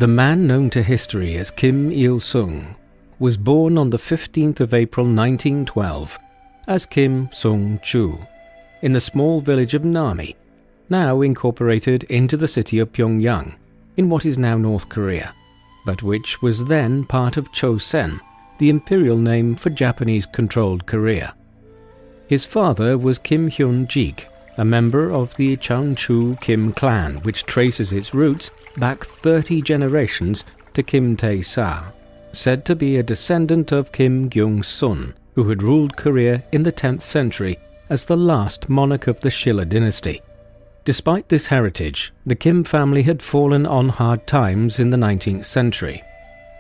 The man known to history as Kim Il-sung was born on the 15th of April 1912 as Kim Sung-chu in the small village of Nami, now incorporated into the city of Pyongyang in what is now North Korea, but which was then part of Chosen, the imperial name for Japanese-controlled Korea. His father was Kim Hyun-jik, a member of the Changchu Kim clan, which traces its roots back 30 generations to Kim Tae-sa, said to be a descendant of Kim Gyung-sun, who had ruled Korea in the 10th century as the last monarch of the Shilla dynasty. Despite this heritage, the Kim family had fallen on hard times in the 19th century.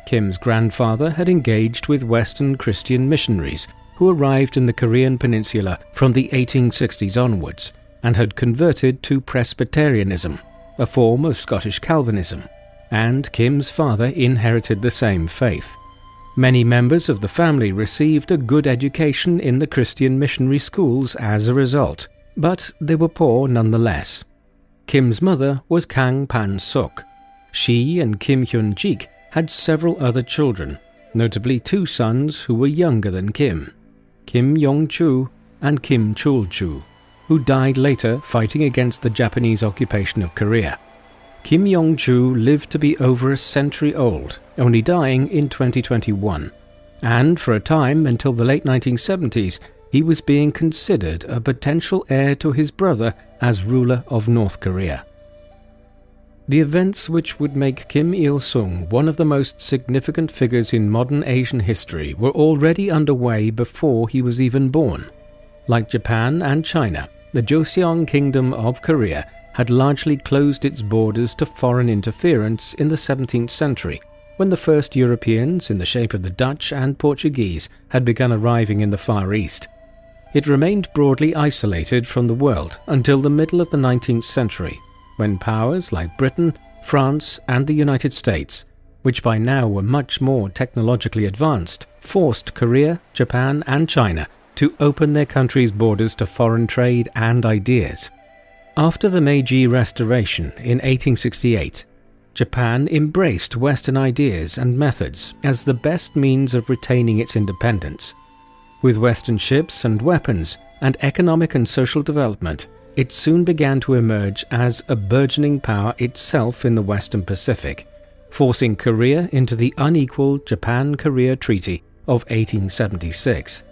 Kim's grandfather had engaged with Western Christian missionaries who arrived in the Korean peninsula from the 1860s onwards and had converted to Presbyterianism, a form of Scottish Calvinism, and Kim's father inherited the same faith. Many members of the family received a good education in the Christian missionary schools as a result, but they were poor nonetheless. Kim's mother was Kang Pan-suk. She and Kim Hyun-jik had several other children, notably 2 sons who were younger than Kim, Kim Yong-chu and Kim Chul-chu, who died later fighting against the Japanese occupation of Korea. Kim Yong-chu lived to be over a century old, only dying in 2021, and for a time until the late 1970s, he was being considered a potential heir to his brother as ruler of North Korea. The events which would make Kim Il-sung one of the most significant figures in modern Asian history were already underway before he was even born. Like Japan and China, the Joseon Kingdom of Korea had largely closed its borders to foreign interference in the 17th century, when the first Europeans, in the shape of the Dutch and Portuguese, had begun arriving in the Far East. It remained broadly isolated from the world until the middle of the 19th century, when powers like Britain, France, and the United States, which by now were much more technologically advanced, forced Korea, Japan, and China to open their countries' borders to foreign trade and ideas. After the Meiji Restoration in 1868, Japan embraced Western ideas and methods as the best means of retaining its independence. With Western ships and weapons and economic and social development, it soon began to emerge as a burgeoning power itself in the Western Pacific, forcing Korea into the unequal Japan-Korea Treaty of 1876.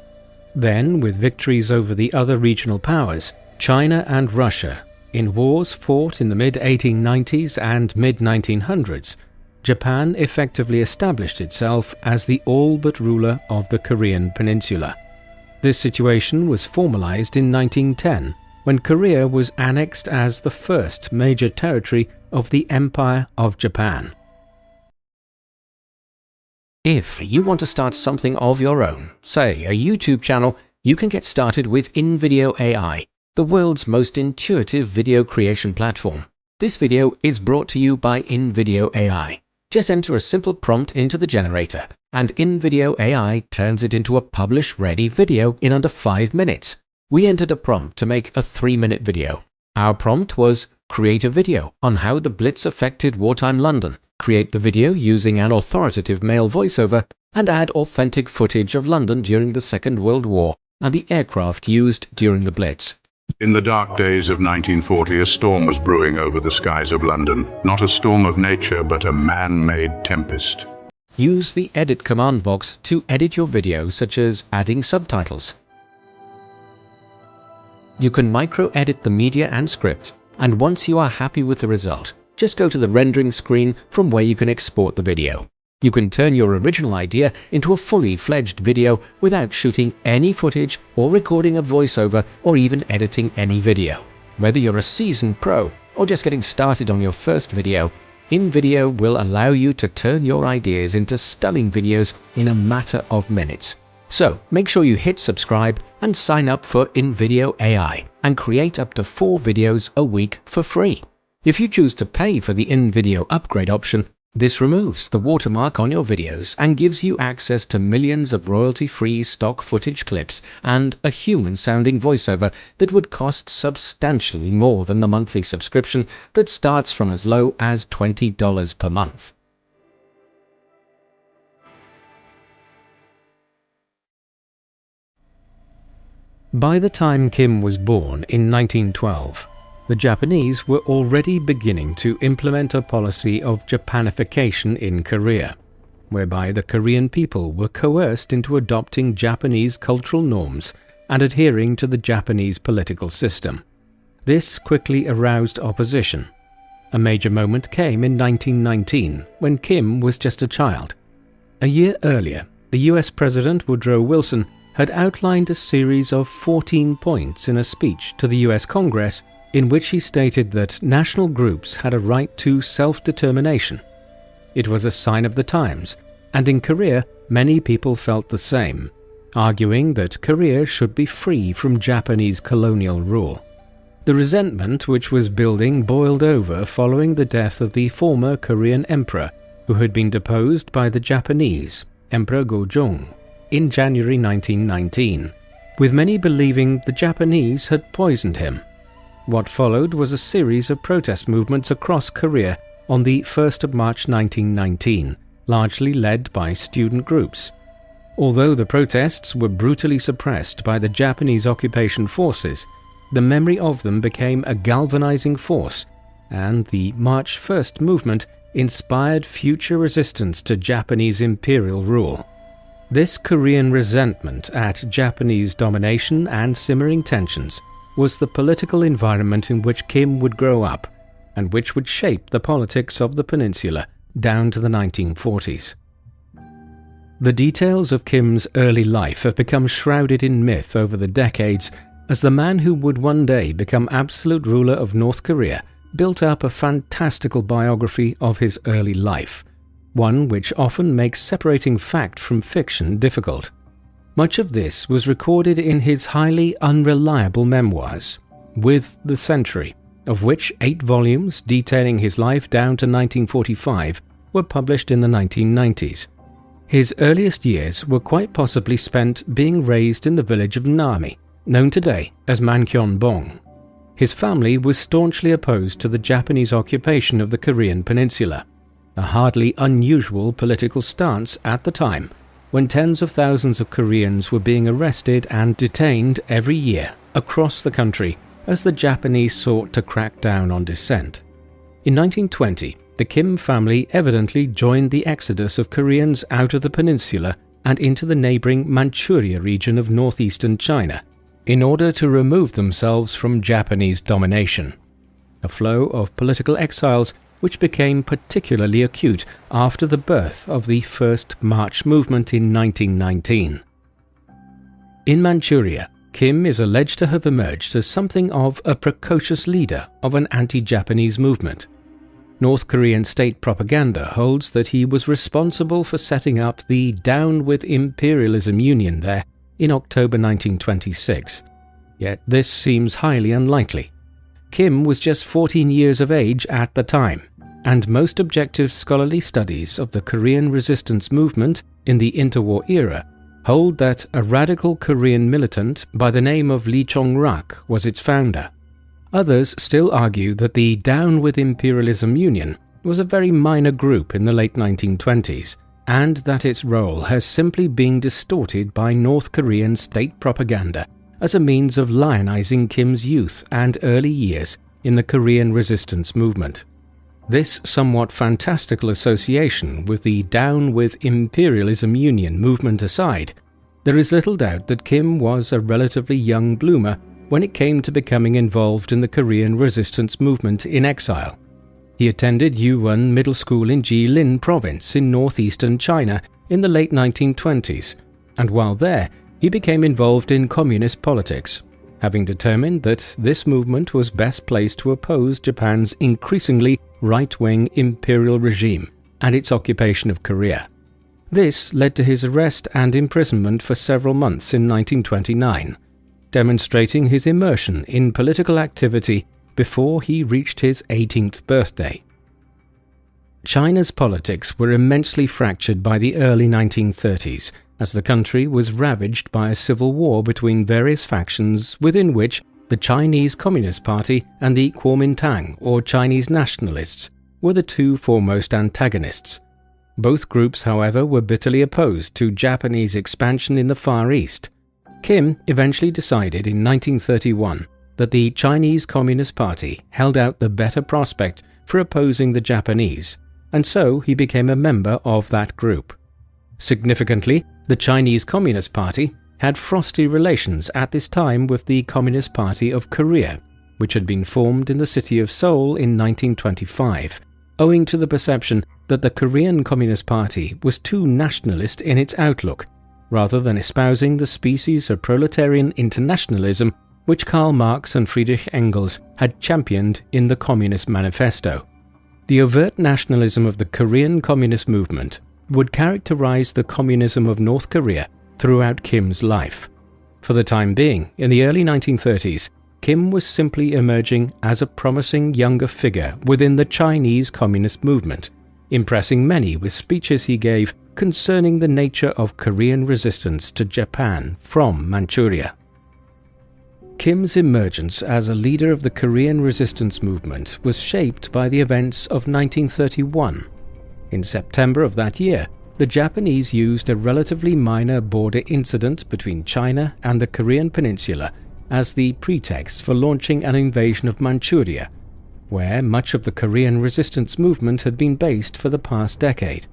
Then, with victories over the other regional powers, China and Russia, in wars fought in the mid-1890s and mid-1900s, Japan effectively established itself as the all-but ruler of the Korean peninsula. This situation was formalized in 1910, when Korea was annexed as the first major territory of the Empire of Japan. If you want to start something of your own, say a YouTube channel, you can get started with InVideo AI, the world's most intuitive video creation platform. This video is brought to you by InVideo AI. Just enter a simple prompt into the generator, and InVideo AI turns it into a publish-ready video in under 5 minutes. We entered a prompt to make a 3-minute video. Our prompt was, create a video on how the Blitz affected wartime London, create the video using an authoritative male voiceover, and add authentic footage of London during the Second World War and the aircraft used during the Blitz. In the dark days of 1940, a storm was brewing over the skies of London. Not a storm of nature, but a man-made tempest. Use the edit command box to edit your video, such as adding subtitles. You can micro-edit the media and script, and once you are happy with the result, just go to the rendering screen from where you can export the video. You can turn your original idea into a fully fledged video without shooting any footage or recording a voiceover or even editing any video. Whether you're a seasoned pro or just getting started on your first video, InVideo will allow you to turn your ideas into stunning videos in a matter of minutes. So make sure you hit subscribe and sign up for InVideo AI and create up to 4 videos a week for free. If you choose to pay for the InVideo upgrade option, this removes the watermark on your videos and gives you access to millions of royalty-free stock footage clips and a human-sounding voiceover that would cost substantially more than the monthly subscription that starts from as low as $20 per month. By the time Kim was born in 1912, the Japanese were already beginning to implement a policy of Japanification in Korea, whereby the Korean people were coerced into adopting Japanese cultural norms and adhering to the Japanese political system. This quickly aroused opposition. A major moment came in 1919, when Kim was just a child. A year earlier, the US President Woodrow Wilson had outlined a series of 14 points in a speech to the US Congress in which he stated that national groups had a right to self-determination. It was a sign of the times, and in Korea many people felt the same, arguing that Korea should be free from Japanese colonial rule. The resentment which was building boiled over following the death of the former Korean emperor, who had been deposed by the Japanese, Emperor Gojong, in January 1919, with many believing the Japanese had poisoned him. What followed was a series of protest movements across Korea on the 1st of March 1919, largely led by student groups. Although the protests were brutally suppressed by the Japanese occupation forces, the memory of them became a galvanizing force, and the March 1st movement inspired future resistance to Japanese imperial rule. This Korean resentment at Japanese domination and simmering tensions was the political environment in which Kim would grow up, and which would shape the politics of the peninsula down to the 1940s. The details of Kim's early life have become shrouded in myth over the decades, as the man who would one day become absolute ruler of North Korea built up a fantastical biography of his early life, one which often makes separating fact from fiction difficult. Much of this was recorded in his highly unreliable memoirs, With the Century, of which 8 volumes detailing his life down to 1945 were published in the 1990s. His earliest years were quite possibly spent being raised in the village of Nami, known today as Mancheonbong. His family was staunchly opposed to the Japanese occupation of the Korean peninsula, a hardly unusual political stance at the time, when tens of thousands of Koreans were being arrested and detained every year across the country as the Japanese sought to crack down on dissent. In 1920, the Kim family evidently joined the exodus of Koreans out of the peninsula and into the neighboring Manchuria region of northeastern China, in order to remove themselves from Japanese domination. A flow of political exiles which became particularly acute after the birth of the First March movement in 1919. In Manchuria, Kim is alleged to have emerged as something of a precocious leader of an anti-Japanese movement. North Korean state propaganda holds that he was responsible for setting up the Down with Imperialism Union there in October 1926, yet this seems highly unlikely. Kim was just 14 years of age at the time, and most objective scholarly studies of the Korean resistance movement in the interwar era hold that a radical Korean militant by the name of Lee Chong-rak was its founder. Others still argue that the Down with Imperialism Union was a very minor group in the late 1920s, and that its role has simply been distorted by North Korean state propaganda as a means of lionizing Kim's youth and early years in the Korean resistance movement. This somewhat fantastical association with the Down with Imperialism Union movement aside, there is little doubt that Kim was a relatively young bloomer when it came to becoming involved in the Korean resistance movement in exile. He attended Yuwon Middle School in Jilin province in northeastern China in the late 1920s, and while there, he became involved in communist politics, having determined that this movement was best placed to oppose Japan's increasingly right-wing imperial regime and its occupation of Korea. This led to his arrest and imprisonment for several months in 1929, demonstrating his immersion in political activity before he reached his 18th birthday. China's politics were immensely fractured by the early 1930s, as the country was ravaged by a civil war between various factions within which the Chinese Communist Party and the Kuomintang, or Chinese nationalists, were the two foremost antagonists. Both groups, however, were bitterly opposed to Japanese expansion in the Far East. Kim eventually decided in 1931 that the Chinese Communist Party held out the better prospect for opposing the Japanese, and so he became a member of that group. Significantly, the Chinese Communist Party had frosty relations at this time with the Communist Party of Korea, which had been formed in the city of Seoul in 1925, owing to the perception that the Korean Communist Party was too nationalist in its outlook, rather than espousing the species of proletarian internationalism which Karl Marx and Friedrich Engels had championed in the Communist Manifesto. The overt nationalism of the Korean Communist movement would characterize the communism of North Korea throughout Kim's life. For the time being, in the early 1930s, Kim was simply emerging as a promising younger figure within the Chinese Communist movement, impressing many with speeches he gave concerning the nature of Korean resistance to Japan from Manchuria. Kim's emergence as a leader of the Korean resistance movement was shaped by the events of 1931. In September of that year, the Japanese used a relatively minor border incident between China and the Korean peninsula as the pretext for launching an invasion of Manchuria, where much of the Korean resistance movement had been based for the past decade.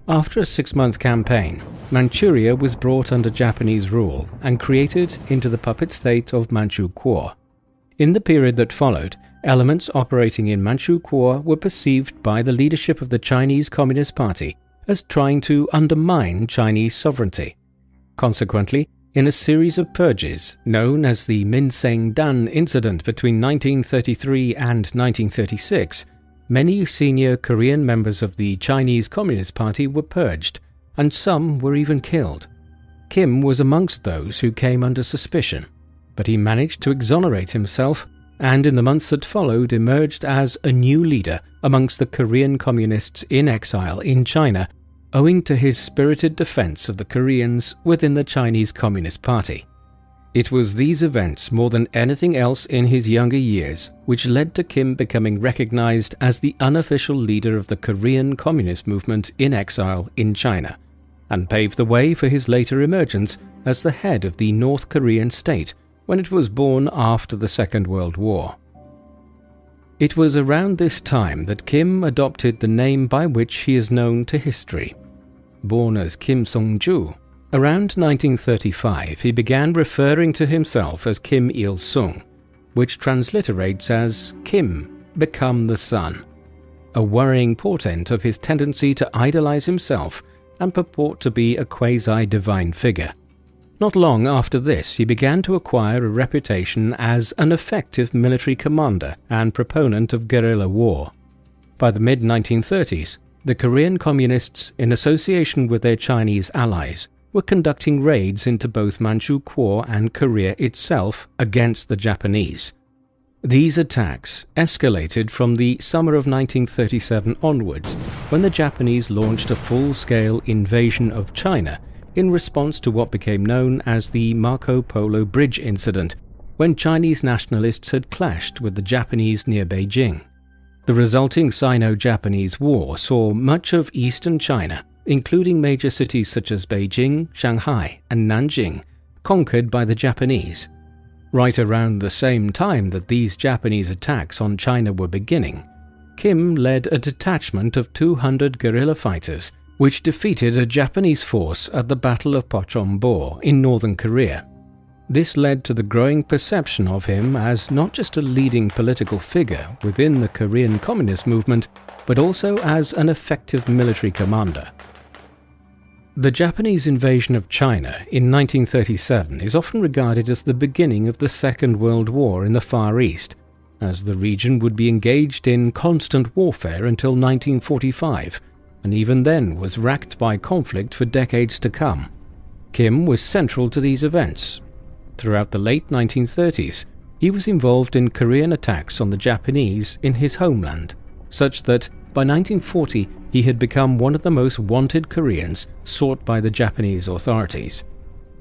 After a 6-month campaign, Manchuria was brought under Japanese rule and created into the puppet state of Manchukuo. In the period that followed, elements operating in Manchukuo were perceived by the leadership of the Chinese Communist Party as trying to undermine Chinese sovereignty. Consequently, in a series of purges known as the Minseng-Dan incident between 1933 and 1936, many senior Korean members of the Chinese Communist Party were purged, and some were even killed. Kim was amongst those who came under suspicion, but he managed to exonerate himself and in the months that followed emerged as a new leader amongst the Korean communists in exile in China, owing to his spirited defense of the Koreans within the Chinese Communist Party. It was these events more than anything else in his younger years which led to Kim becoming recognized as the unofficial leader of the Korean Communist movement in exile in China, and paved the way for his later emergence as the head of the North Korean state when it was born after the Second World War. It was around this time that Kim adopted the name by which he is known to history. Born as Kim Sung-ju, around 1935 he began referring to himself as Kim Il-sung, which transliterates as Kim, become the sun, a worrying portent of his tendency to idolize himself and purport to be a quasi-divine figure. Not long after this, he began to acquire a reputation as an effective military commander and proponent of guerrilla war. By the mid-1930s, the Korean communists, in association with their Chinese allies, were conducting raids into both Manchukuo and Korea itself against the Japanese. These attacks escalated from the summer of 1937 onwards, when the Japanese launched a full-scale invasion of China in response to what became known as the Marco Polo Bridge incident, when Chinese nationalists had clashed with the Japanese near Beijing. The resulting Sino-Japanese War saw much of eastern China, including major cities such as Beijing, Shanghai, and Nanjing, conquered by the Japanese. Right around the same time that these Japanese attacks on China were beginning, Kim led a detachment of 200 guerrilla fighters which defeated a Japanese force at the Battle of Pochon-bo in northern Korea. This led to the growing perception of him as not just a leading political figure within the Korean Communist movement, but also as an effective military commander. The Japanese invasion of China in 1937 is often regarded as the beginning of the Second World War in the Far East, as the region would be engaged in constant warfare until 1945, and even then was racked by conflict for decades to come. Kim was central to these events. Throughout the late 1930s, he was involved in Korean attacks on the Japanese in his homeland, such that by 1940 he had become one of the most wanted Koreans sought by the Japanese authorities.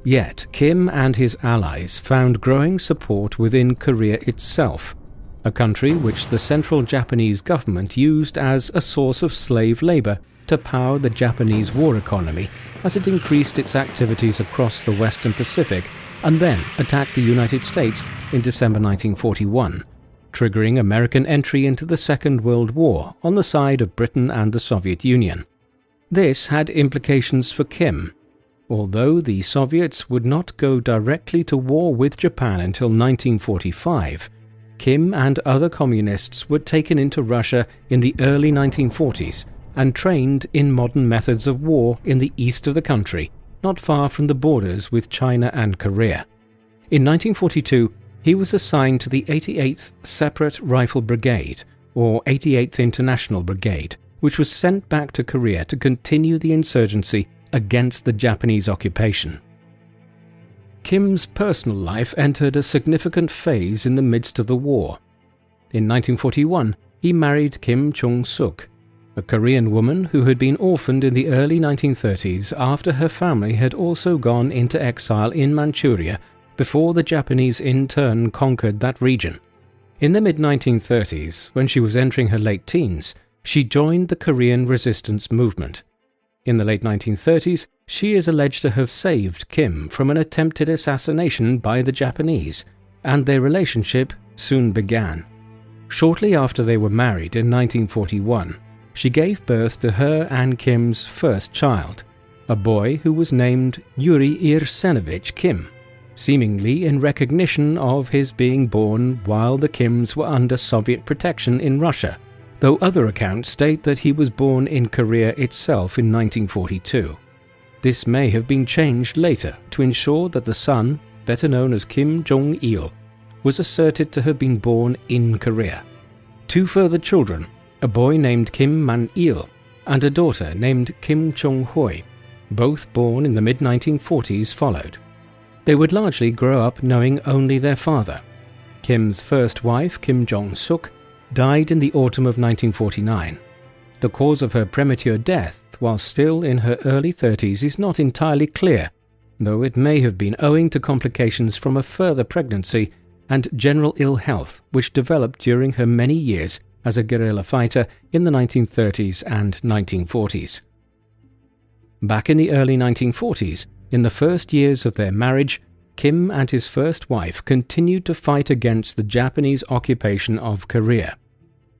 Yet Kim and his allies found growing support within Korea itself, a country which the central Japanese government used as a source of slave labor to power the Japanese war economy as it increased its activities across the Western Pacific and then attacked the United States in December 1941, triggering American entry into the Second World War on the side of Britain and the Soviet Union. This had implications for Kim. Although the Soviets would not go directly to war with Japan until 1945, Kim and other communists were taken into Russia in the early 1940s and trained in modern methods of war in the east of the country, not far from the borders with China and Korea. In 1942, he was assigned to the 88th Separate Rifle Brigade, or 88th International Brigade, which was sent back to Korea to continue the insurgency against the Japanese occupation. Kim's personal life entered a significant phase in the midst of the war. In 1941, he married Kim Chung-suk, a Korean woman who had been orphaned in the early 1930s after her family had also gone into exile in Manchuria before the Japanese in turn conquered that region. In the mid-1930s, when she was entering her late teens, she joined the Korean resistance movement. In the late 1930s, she is alleged to have saved Kim from an attempted assassination by the Japanese, and their relationship soon began. Shortly after they were married in 1941, she gave birth to her and Kim's first child, a boy who was named Yuri Irsenovich Kim, seemingly in recognition of his being born while the Kims were under Soviet protection in Russia, though other accounts state that he was born in Korea itself in 1942. This may have been changed later to ensure that the son, better known as Kim Jong-il, was asserted to have been born in Korea. Two further children, a boy named Kim Man-il and a daughter named Kim Chung-hoi, both born in the mid-1940s, followed. They would largely grow up knowing only their father. Kim's first wife, Kim Jong-suk, died in the autumn of 1949. The cause of her premature death, while still in her early 30s, is not entirely clear, though it may have been owing to complications from a further pregnancy and general ill health which developed during her many years as a guerrilla fighter in the 1930s and 1940s. Back in the early 1940s, in the first years of their marriage, Kim and his first wife continued to fight against the Japanese occupation of Korea.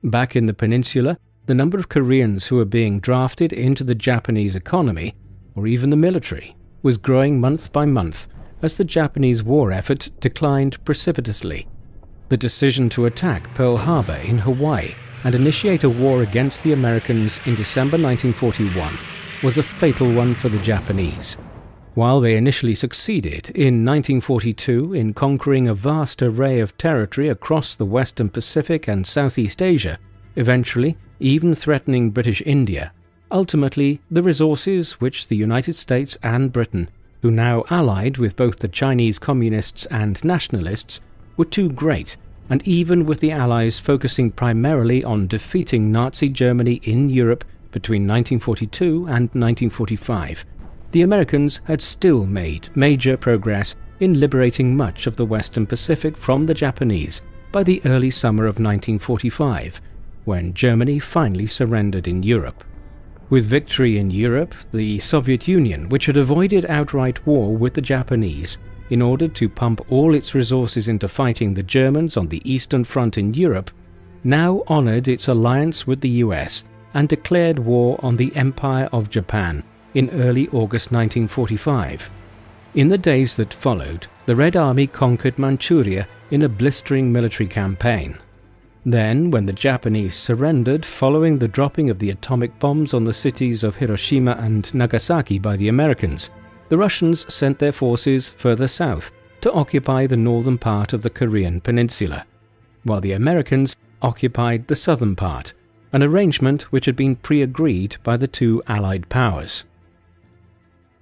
Back in the peninsula, the number of Koreans who were being drafted into the Japanese economy, or even the military, was growing month by month as the Japanese war effort declined precipitously. The decision to attack Pearl Harbor in Hawaii and initiate a war against the Americans in December 1941 was a fatal one for the Japanese. While they initially succeeded in 1942 in conquering a vast array of territory across the Western Pacific and Southeast Asia, eventually even threatening British India, ultimately the resources which the United States and Britain, who now allied with both the Chinese communists and nationalists, were too great, and even with the Allies focusing primarily on defeating Nazi Germany in Europe between 1942 and 1945, the Americans had still made major progress in liberating much of the Western Pacific from the Japanese by the early summer of 1945, when Germany finally surrendered in Europe. With victory in Europe, the Soviet Union, which had avoided outright war with the Japanese in order to pump all its resources into fighting the Germans on the Eastern Front in Europe, now honored its alliance with the US and declared war on the Empire of Japan in early August 1945. In the days that followed, the Red Army conquered Manchuria in a blistering military campaign. Then, when the Japanese surrendered following the dropping of the atomic bombs on the cities of Hiroshima and Nagasaki by the Americans, the Russians sent their forces further south to occupy the northern part of the Korean peninsula, while the Americans occupied the southern part, an arrangement which had been pre-agreed by the two Allied powers.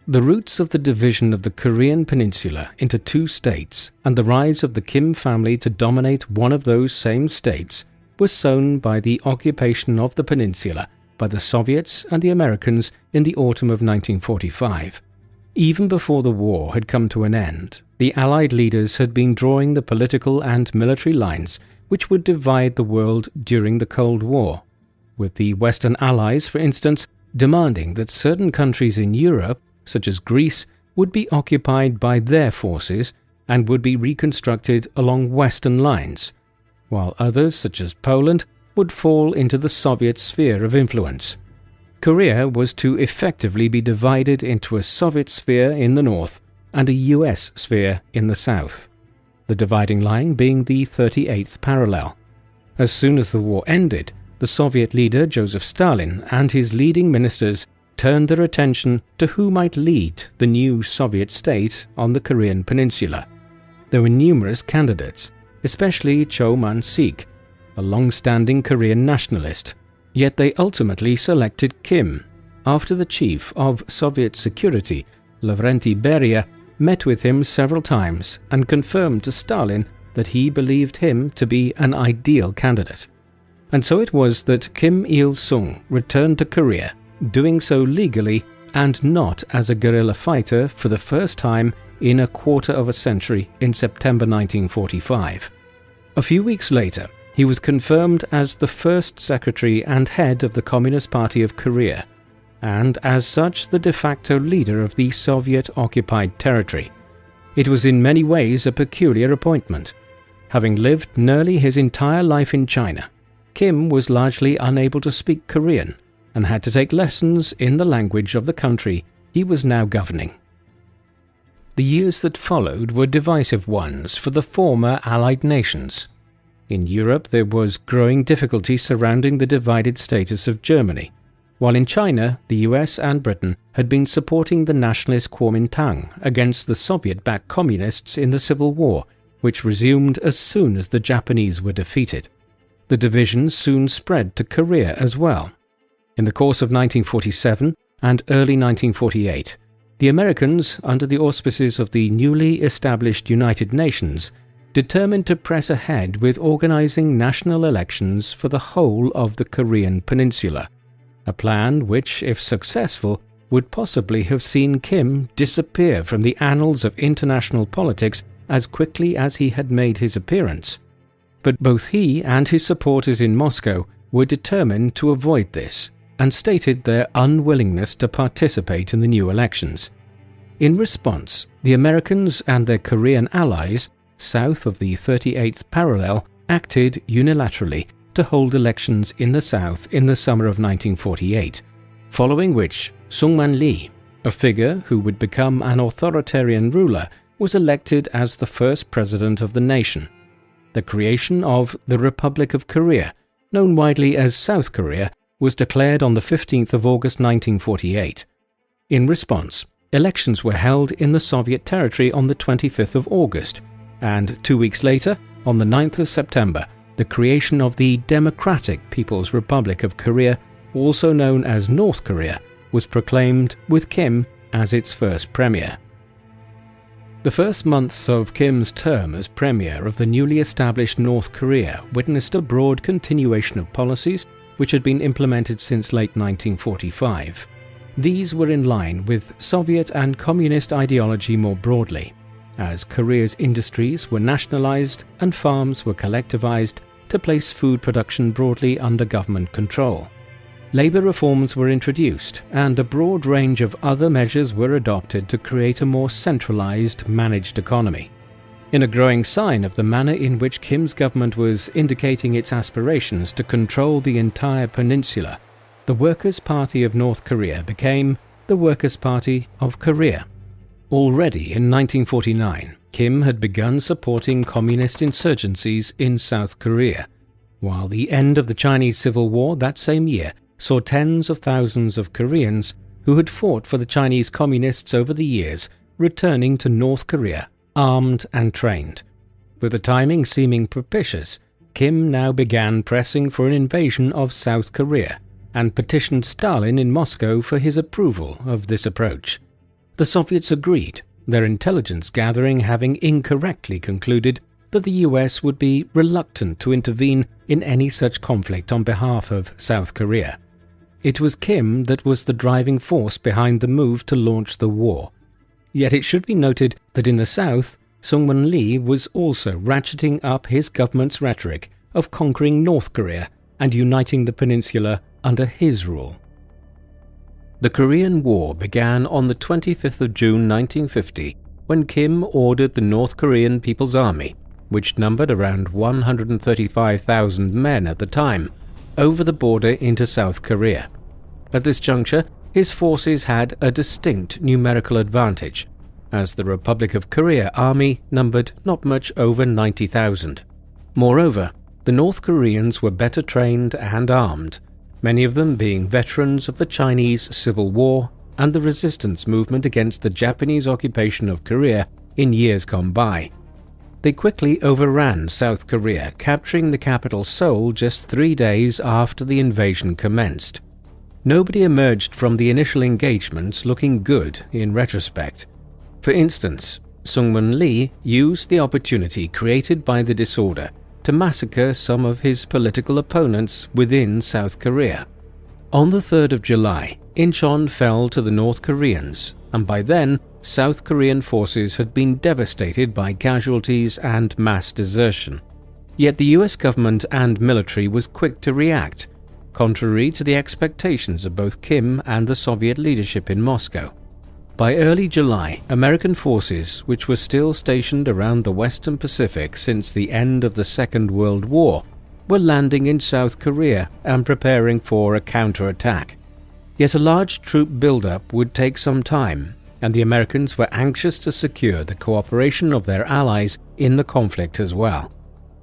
The roots of the division of the Korean peninsula into two states and the rise of the Kim family to dominate one of those same states was sown by the occupation of the peninsula by the Soviets and the Americans in the autumn of 1945. Even before the war had come to an end, the Allied leaders had been drawing the political and military lines which would divide the world during the Cold War, with the Western Allies, for instance, demanding that certain countries in Europe, such as Greece, would be occupied by their forces, and would be reconstructed along Western lines, while others, such as Poland, would fall into the Soviet sphere of influence. Korea was to effectively be divided into a Soviet sphere in the north and a US sphere in the south, the dividing line being the 38th parallel. As soon as the war ended, the Soviet leader Joseph Stalin and his leading ministers turned their attention to who might lead the new Soviet state on the Korean peninsula. There were numerous candidates, especially Cho Man-sik, a long-standing Korean nationalist, yet they ultimately selected Kim, after the chief of Soviet security, Lavrenti Beria, met with him several times and confirmed to Stalin that he believed him to be an ideal candidate. And so it was that Kim Il-sung returned to Korea, doing so legally and not as a guerrilla fighter for the first time in a quarter of a century in September 1945. A few weeks later, he was confirmed as the first secretary and head of the Communist Party of Korea, and as such the de facto leader of the Soviet-occupied territory. It was in many ways a peculiar appointment. Having lived nearly his entire life in China, Kim was largely unable to speak Korean and had to take lessons in the language of the country he was now governing. The years that followed were divisive ones for the former Allied nations. In Europe there was growing difficulty surrounding the divided status of Germany, while in China the US and Britain had been supporting the nationalist Kuomintang against the Soviet-backed communists in the Civil War, which resumed as soon as the Japanese were defeated. The division soon spread to Korea as well. In the course of 1947 and early 1948, the Americans, under the auspices of the newly established United Nations, determined to press ahead with organizing national elections for the whole of the Korean peninsula, a plan which, if successful, would possibly have seen Kim disappear from the annals of international politics as quickly as he had made his appearance. But both he and his supporters in Moscow were determined to avoid this and stated their unwillingness to participate in the new elections. In response, the Americans and their Korean allies, south of the 38th parallel, acted unilaterally to hold elections in the south in the summer of 1948, following which Syngman Lee, a figure who would become an authoritarian ruler, was elected as the first president of the nation. The creation of the Republic of Korea, known widely as South Korea, was declared on the 15th of August 1948. In response, elections were held in the Soviet territory on the 25th of August, and 2 weeks later, on the 9th of September, the creation of the Democratic People's Republic of Korea, also known as North Korea, was proclaimed with Kim as its first premier. The first months of Kim's term as premier of the newly established North Korea witnessed a broad continuation of policies which had been implemented since late 1945. These were in line with Soviet and communist ideology more broadly, as Korea's industries were nationalized and farms were collectivized to place food production broadly under government control. Labor reforms were introduced, and a broad range of other measures were adopted to create a more centralized, managed economy. In a growing sign of the manner in which Kim's government was indicating its aspirations to control the entire peninsula, the Workers' Party of North Korea became the Workers' Party of Korea. Already in 1949, Kim had begun supporting communist insurgencies in South Korea, while the end of the Chinese Civil War that same year saw tens of thousands of Koreans who had fought for the Chinese communists over the years returning to North Korea, armed and trained. With the timing seeming propitious, Kim now began pressing for an invasion of South Korea and petitioned Stalin in Moscow for his approval of this approach. The Soviets agreed, their intelligence gathering having incorrectly concluded that the US would be reluctant to intervene in any such conflict on behalf of South Korea. It was Kim that was the driving force behind the move to launch the war. Yet it should be noted that in the south, Syngman Lee was also ratcheting up his government's rhetoric of conquering North Korea and uniting the peninsula under his rule. The Korean War began on the 25th of June 1950 when Kim ordered the North Korean People's Army, which numbered around 135,000 men at the time, over the border into South Korea. At this juncture, his forces had a distinct numerical advantage, as the Republic of Korea army numbered not much over 90,000. Moreover, the North Koreans were better trained and armed, many of them being veterans of the Chinese Civil War and the resistance movement against the Japanese occupation of Korea in years gone by. They quickly overran South Korea, capturing the capital Seoul just 3 days after the invasion commenced. Nobody emerged from the initial engagements looking good in retrospect. For instance, Sungmun Lee used the opportunity created by the disorder to massacre some of his political opponents within South Korea. On the 3rd of July, Incheon fell to the North Koreans, and by then, South Korean forces had been devastated by casualties and mass desertion. Yet the US government and military was quick to react, contrary to the expectations of both Kim and the Soviet leadership in Moscow. By early July, American forces, which were still stationed around the Western Pacific since the end of the Second World War, were landing in South Korea and preparing for a counterattack. Yet a large troop buildup would take some time, and the Americans were anxious to secure the cooperation of their allies in the conflict as well.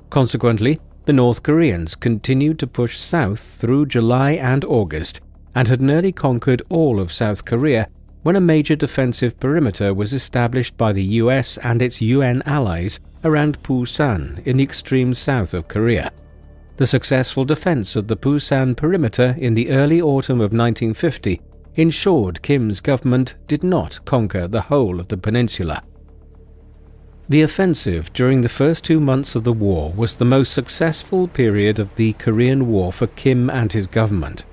Consequently, the North Koreans continued to push south through July and August, and had nearly conquered all of South Korea when a major defensive perimeter was established by the US and its UN allies around Pusan in the extreme south of Korea. The successful defense of the Pusan perimeter in the early autumn of 1950 ensured Kim's government did not conquer the whole of the peninsula. The offensive during the first 2 months of the war was the most successful period of the Korean War for Kim and his government.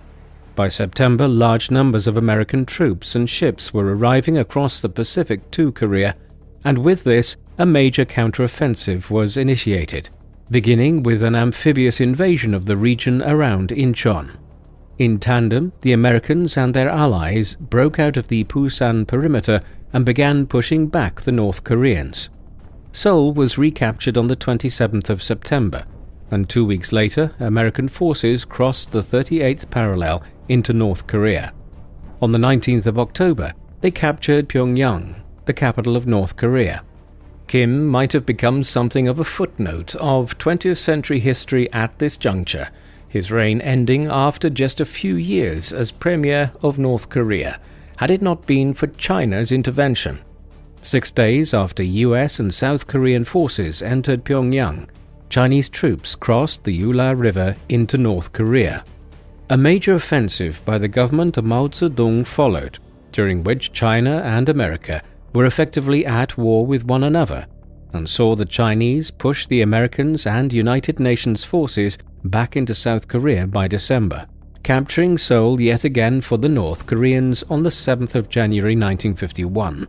By September, large numbers of American troops and ships were arriving across the Pacific to Korea, and with this, a major counteroffensive was initiated, beginning with an amphibious invasion of the region around Incheon. In tandem, the Americans and their allies broke out of the Pusan perimeter and began pushing back the North Koreans. Seoul was recaptured on the 27th of September, and 2 weeks later, American forces crossed the 38th parallel into North Korea. On the 19th of October, they captured Pyongyang, the capital of North Korea. Kim might have become something of a footnote of 20th century history at this juncture, his reign ending after just a few years as Premier of North Korea, had it not been for China's intervention. 6 days after US and South Korean forces entered Pyongyang, Chinese troops crossed the Ula River into North Korea. A major offensive by the government of Mao Zedong followed, during which China and America were effectively at war with one another, and saw the Chinese push the Americans and United Nations forces back into South Korea by December, capturing Seoul yet again for the North Koreans on the 7th of January 1951.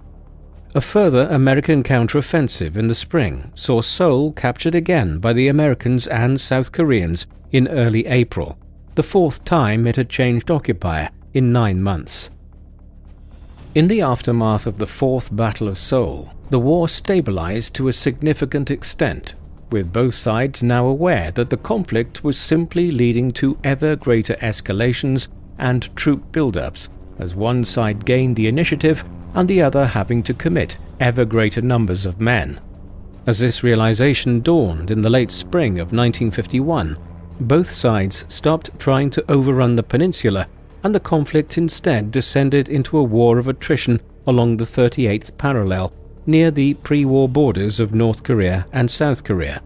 A further American counteroffensive in the spring saw Seoul captured again by the Americans and South Koreans in early April, the 4th time it had changed occupier in 9 months. In the aftermath of the 4th Battle of Seoul, the war stabilized to a significant extent, with both sides now aware that the conflict was simply leading to ever greater escalations and troop buildups, as one side gained the initiative and the other having to commit ever greater numbers of men. As this realization dawned in the late spring of 1951, both sides stopped trying to overrun the peninsula, and the conflict instead descended into a war of attrition along the 38th parallel, near the pre-war borders of North Korea and South Korea.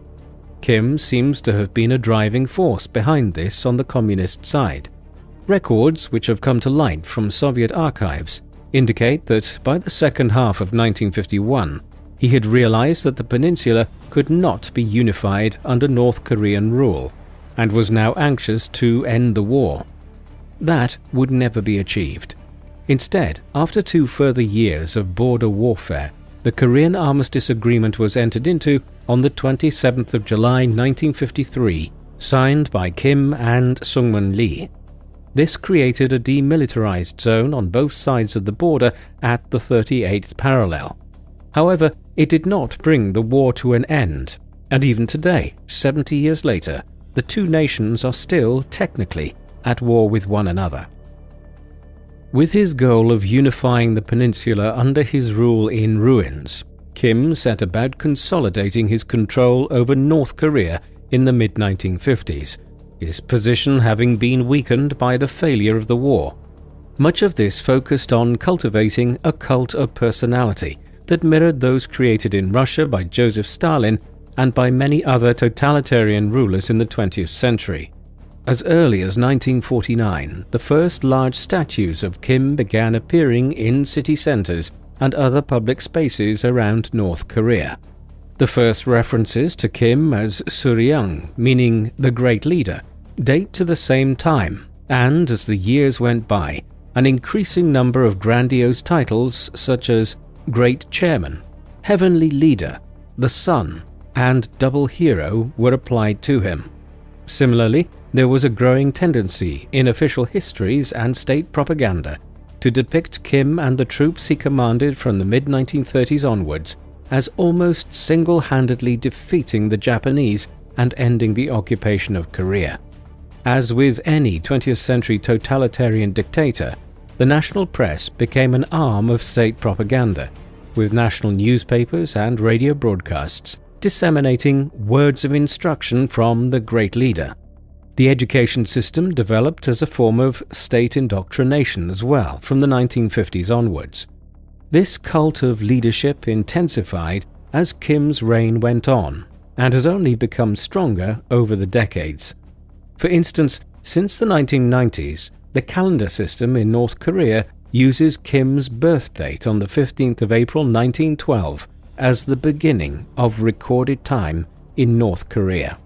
Kim seems to have been a driving force behind this on the communist side. Records which have come to light from Soviet archives indicate that by the second half of 1951, he had realized that the peninsula could not be unified under North Korean rule, and was now anxious to end the war. That would never be achieved. Instead, after 2 further years of border warfare, the Korean Armistice Agreement was entered into on the 27th of July 1953, signed by Kim and Sungmun Lee. This created a demilitarized zone on both sides of the border at the 38th parallel. However, it did not bring the war to an end, and even today, 70 years later, the two nations are still, technically, at war with one another. With his goal of unifying the peninsula under his rule in ruins, Kim set about consolidating his control over North Korea in the mid-1950s, his position having been weakened by the failure of the war. Much of this focused on cultivating a cult of personality that mirrored those created in Russia by Joseph Stalin and by many other totalitarian rulers in the 20th century. As early as 1949, the first large statues of Kim began appearing in city centers and other public spaces around North Korea. The first references to Kim as Suryang, meaning the Great Leader, date to the same time, and as the years went by, an increasing number of grandiose titles such as Great Chairman, Heavenly Leader, the Sun, and Double Hero were applied to him. Similarly, there was a growing tendency in official histories and state propaganda to depict Kim and the troops he commanded from the mid-1930s onwards as almost single-handedly defeating the Japanese and ending the occupation of Korea. As with any 20th century totalitarian dictator, the national press became an arm of state propaganda, with national newspapers and radio broadcasts disseminating words of instruction from the Great Leader. The education system developed as a form of state indoctrination as well from the 1950s onwards. This cult of leadership intensified as Kim's reign went on and has only become stronger over the decades. For instance, since the 1990s, the calendar system in North Korea uses Kim's birth date on the 15th of April 1912 as the beginning of recorded time in North Korea.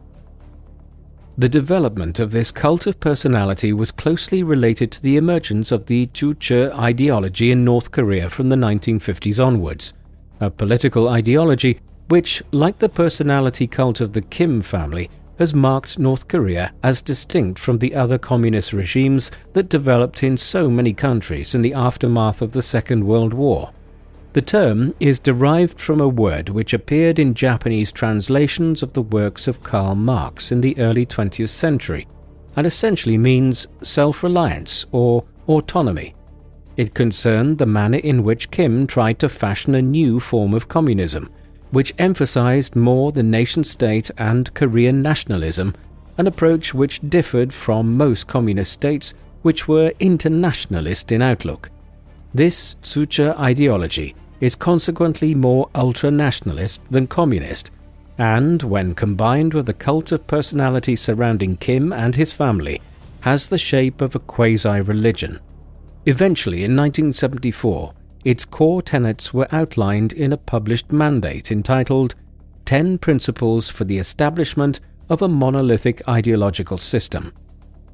The development of this cult of personality was closely related to the emergence of the Juche ideology in North Korea from the 1950s onwards, a political ideology which, like the personality cult of the Kim family, has marked North Korea as distinct from the other communist regimes that developed in so many countries in the aftermath of the Second World War. The term is derived from a word which appeared in Japanese translations of the works of Karl Marx in the early 20th century, and essentially means self-reliance or autonomy. It concerned the manner in which Kim tried to fashion a new form of communism, which emphasized more the nation-state and Korean nationalism, an approach which differed from most communist states which were internationalist in outlook. This Juche ideology is consequently more ultra-nationalist than communist, and when combined with the cult of personality surrounding Kim and his family, has the shape of a quasi-religion. Eventually, in 1974, its core tenets were outlined in a published mandate entitled 10 Principles for the Establishment of a Monolithic Ideological System.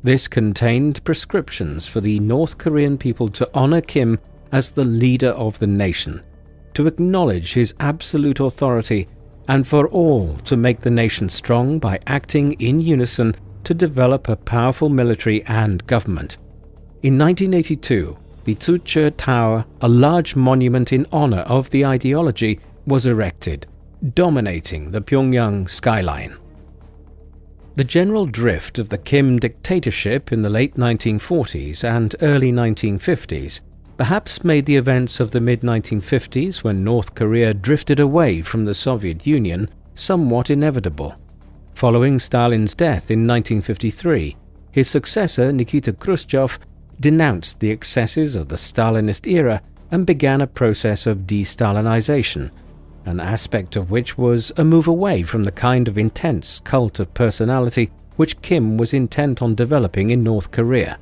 This contained prescriptions for the North Korean people to honor Kim as the leader of the nation, to acknowledge his absolute authority, and for all to make the nation strong by acting in unison to develop a powerful military and government. In 1982, the Juche Tower, a large monument in honor of the ideology, was erected, dominating the Pyongyang skyline. The general drift of the Kim dictatorship in the late 1940s and early 1950s perhaps made the events of the mid-1950s, when North Korea drifted away from the Soviet Union, somewhat inevitable. Following Stalin's death in 1953, his successor Nikita Khrushchev denounced the excesses of the Stalinist era and began a process of de-Stalinization, an aspect of which was a move away from the kind of intense cult of personality which Kim was intent on developing in North Korea.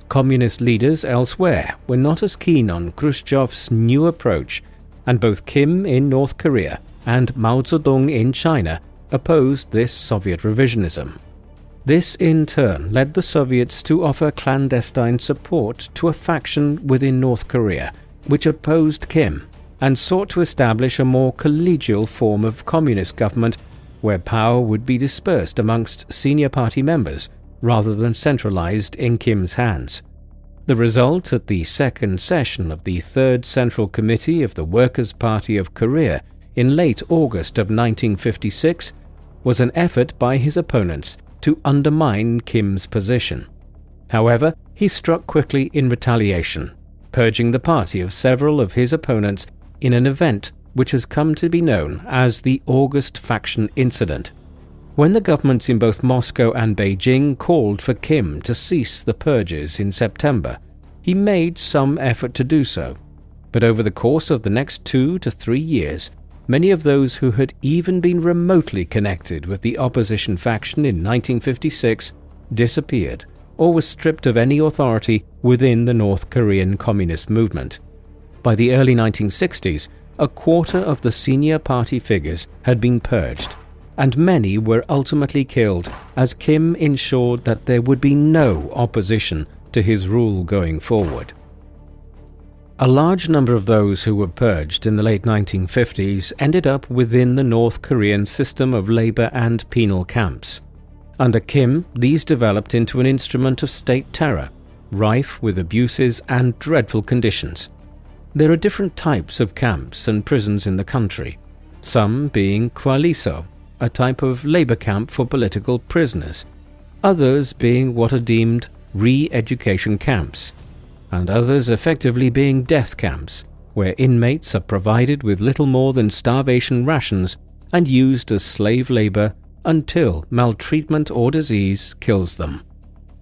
Communist leaders elsewhere were not as keen on Khrushchev's new approach, and both Kim in North Korea and Mao Zedong in China opposed this Soviet revisionism. This in turn led the Soviets to offer clandestine support to a faction within North Korea which opposed Kim and sought to establish a more collegial form of communist government where power would be dispersed amongst senior party members rather than centralized in Kim's hands. The result at the second session of the Third Central Committee of the Workers' Party of Korea in late August of 1956 was an effort by his opponents to undermine Kim's position. However, he struck quickly in retaliation, purging the party of several of his opponents in an event which has come to be known as the August Faction Incident. When the governments in both Moscow and Beijing called for Kim to cease the purges in September, he made some effort to do so. But over the course of the next 2 to 3 years, many of those who had even been remotely connected with the opposition faction in 1956 disappeared or were stripped of any authority within the North Korean Communist movement. By the early 1960s, a quarter of the senior party figures had been purged, and many were ultimately killed as Kim ensured that there would be no opposition to his rule going forward. A large number of those who were purged in the late 1950s ended up within the North Korean system of labor and penal camps. Under Kim, these developed into an instrument of state terror, rife with abuses and dreadful conditions. There are different types of camps and prisons in the country, some being Kwaliso, a type of labor camp for political prisoners, others being what are deemed re-education camps, and others effectively being death camps, where inmates are provided with little more than starvation rations and used as slave labor until maltreatment or disease kills them.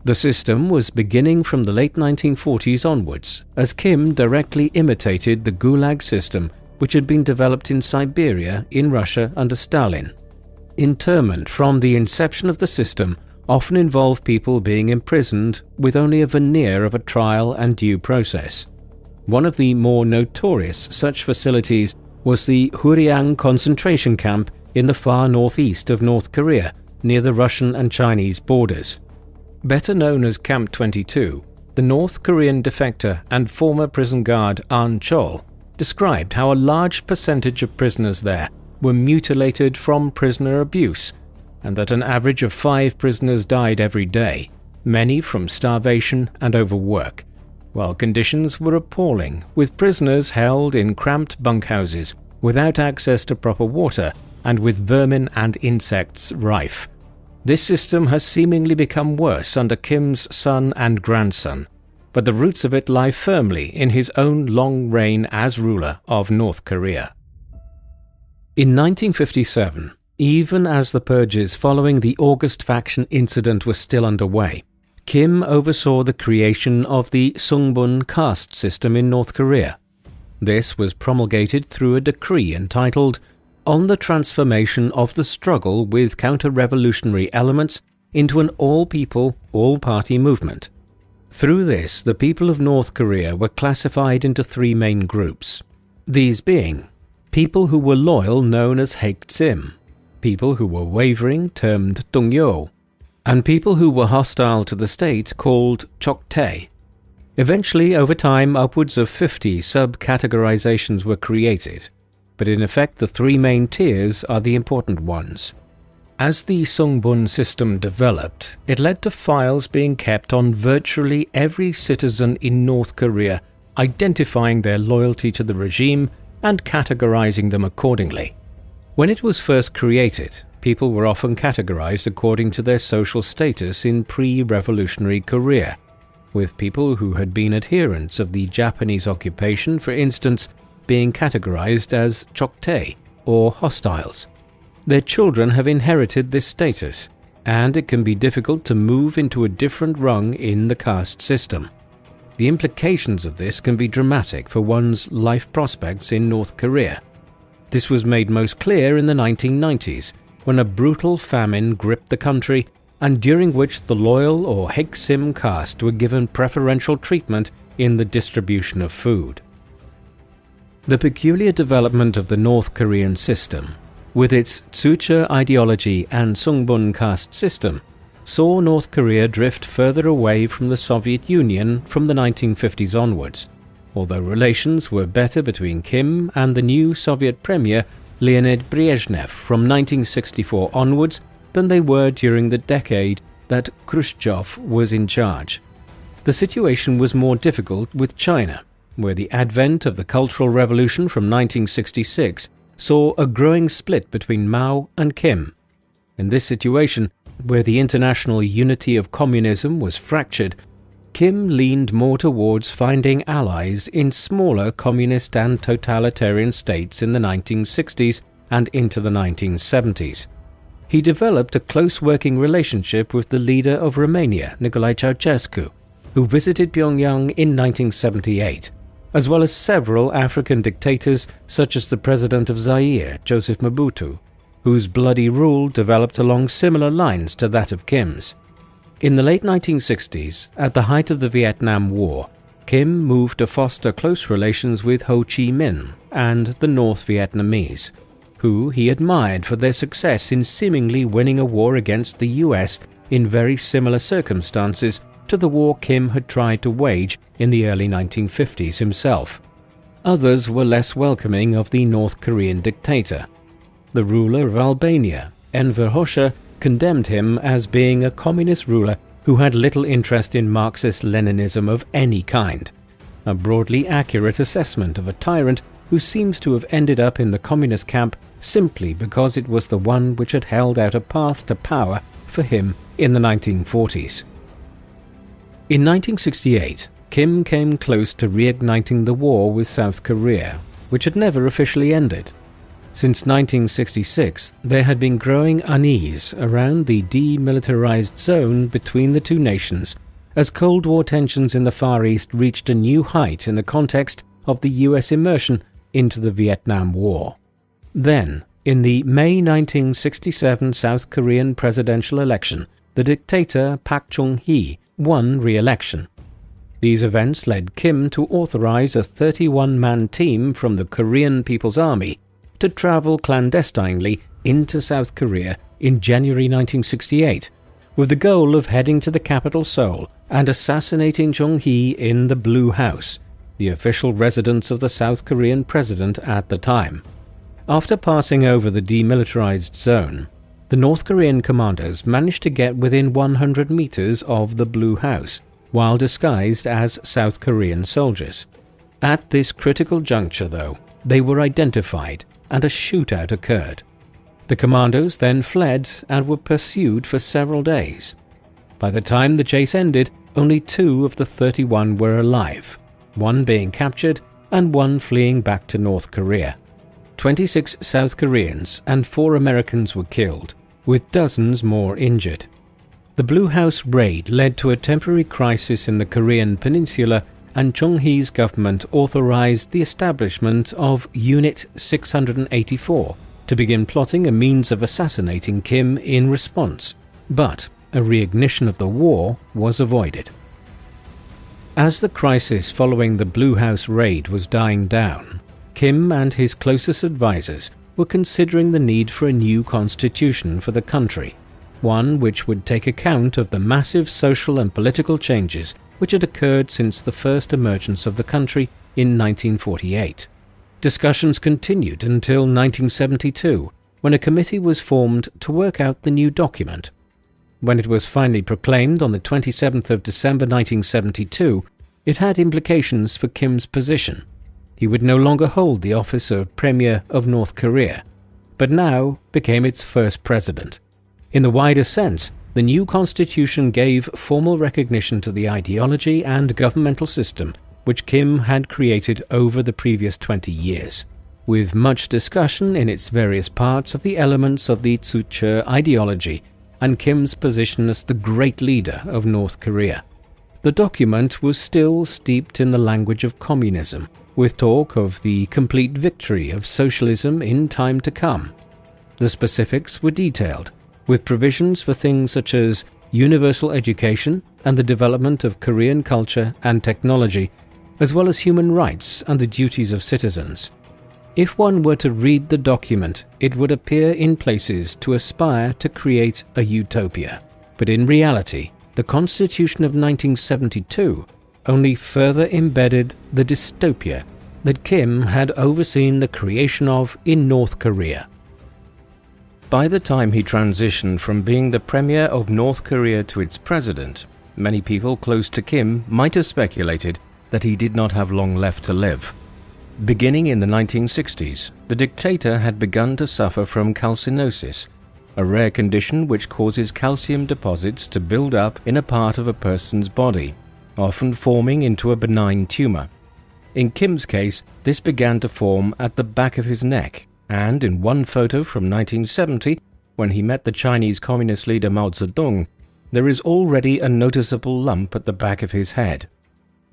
The system was beginning from the late 1940s onwards, as Kim directly imitated the Gulag system which had been developed in Siberia in Russia under Stalin. Internment from the inception of the system often involved people being imprisoned with only a veneer of a trial and due process. One of the more notorious such facilities was the Huryang concentration camp in the far northeast of North Korea, near the Russian and Chinese borders. Better known as Camp 22, the North Korean defector and former prison guard An Chol described how a large percentage of prisoners there were mutilated from prisoner abuse, and that an average of 5 prisoners died every day, many from starvation and overwork, while conditions were appalling, with prisoners held in cramped bunkhouses without access to proper water and with vermin and insects rife. This system has seemingly become worse under Kim's son and grandson, but the roots of it lie firmly in his own long reign as ruler of North Korea. In 1957, even as the purges following the August Faction Incident were still underway, Kim oversaw the creation of the Sungbun caste system in North Korea. This was promulgated through a decree entitled "On the Transformation of the Struggle with Counter-Revolutionary Elements into an All-People, All-Party Movement." Through this, the people of North Korea were classified into 3 main groups, these being people who were loyal known as Haeksim, people who were wavering termed Dongyo, and people who were hostile to the state called Choktae. Eventually, over time, upwards of 50 sub-categorizations were created, but in effect the 3 main tiers are the important ones. As the Sungbun system developed, it led to files being kept on virtually every citizen in North Korea, identifying their loyalty to the regime and categorizing them accordingly. When it was first created, people were often categorized according to their social status in pre-revolutionary Korea, with people who had been adherents of the Japanese occupation, for instance, being categorized as Choktae or hostiles. Their children have inherited this status, and it can be difficult to move into a different rung in the caste system. The implications of this can be dramatic for one's life prospects in North Korea. This was made most clear in the 1990s, when a brutal famine gripped the country, and during which the loyal or Haeksim caste were given preferential treatment in the distribution of food. The peculiar development of the North Korean system, with its Tsuche ideology and Sungbun caste system, saw North Korea drift further away from the Soviet Union from the 1950s onwards, although relations were better between Kim and the new Soviet Premier Leonid Brezhnev from 1964 onwards than they were during the decade that Khrushchev was in charge. The situation was more difficult with China, where the advent of the Cultural Revolution from 1966 saw a growing split between Mao and Kim. In this situation, where the international unity of communism was fractured, Kim leaned more towards finding allies in smaller communist and totalitarian states in the 1960s and into the 1970s. He developed a close working relationship with the leader of Romania, Nicolae Ceausescu, who visited Pyongyang in 1978, as well as several African dictators such as the president of Zaire, Joseph Mobutu, whose bloody rule developed along similar lines to that of Kim's. In the late 1960s, at the height of the Vietnam War, Kim moved to foster close relations with Ho Chi Minh and the North Vietnamese, who he admired for their success in seemingly winning a war against the US in very similar circumstances to the war Kim had tried to wage in the early 1950s himself. Others were less welcoming of the North Korean dictator. The ruler of Albania, Enver Hoxha, condemned him as being a communist ruler who had little interest in Marxist-Leninism of any kind, a broadly accurate assessment of a tyrant who seems to have ended up in the communist camp simply because it was the one which had held out a path to power for him in the 1940s. In 1968, Kim came close to reigniting the war with South Korea, which had never officially ended. Since 1966, there had been growing unease around the demilitarized zone between the two nations, as Cold War tensions in the Far East reached a new height in the context of the US immersion into the Vietnam War. Then, in the May 1967 South Korean presidential election, the dictator Park Chung-hee won re-election. These events led Kim to authorize a 31-man team from the Korean People's Army to travel clandestinely into South Korea in January 1968, with the goal of heading to the capital Seoul and assassinating Chung-hee in the Blue House, the official residence of the South Korean president at the time. After passing over the demilitarized zone, the North Korean commandos managed to get within 100 meters of the Blue House, while disguised as South Korean soldiers. At this critical juncture, though, they were identified and a shootout occurred. The commandos then fled and were pursued for several days. By the time the chase ended, only 2 of the 31 were alive, one being captured and one fleeing back to North Korea. 26 South Koreans and 4 Americans were killed, with dozens more injured. The Blue House raid led to a temporary crisis in the Korean peninsula, and Chung-hee's government authorized the establishment of Unit 684 to begin plotting a means of assassinating Kim in response, but a reignition of the war was avoided. As the crisis following the Blue House raid was dying down, Kim and his closest advisors were considering the need for a new constitution for the country, one which would take account of the massive social and political changes which had occurred since the first emergence of the country in 1948. Discussions continued until 1972, when a committee was formed to work out the new document. When it was finally proclaimed on the 27th of December 1972, it had implications for Kim's position. He would no longer hold the office of Premier of North Korea, but now became its first president. In the wider sense, the new constitution gave formal recognition to the ideology and governmental system which Kim had created over the previous 20 years, with much discussion in its various parts of the elements of the Tzu-che ideology and Kim's position as the great leader of North Korea. The document was still steeped in the language of communism, with talk of the complete victory of socialism in time to come. The specifics were detailed, with provisions for things such as universal education and the development of Korean culture and technology, as well as human rights and the duties of citizens. If one were to read the document, it would appear in places to aspire to create a utopia. But in reality, the Constitution of 1972 only further embedded the dystopia that Kim had overseen the creation of in North Korea. By the time he transitioned from being the Premier of North Korea to its president, many people close to Kim might have speculated that he did not have long left to live. Beginning in the 1960s, the dictator had begun to suffer from calcinosis, a rare condition which causes calcium deposits to build up in a part of a person's body, often forming into a benign tumor. In Kim's case, this began to form at the back of his neck, and in one photo from 1970, when he met the Chinese Communist leader Mao Zedong, there is already a noticeable lump at the back of his head.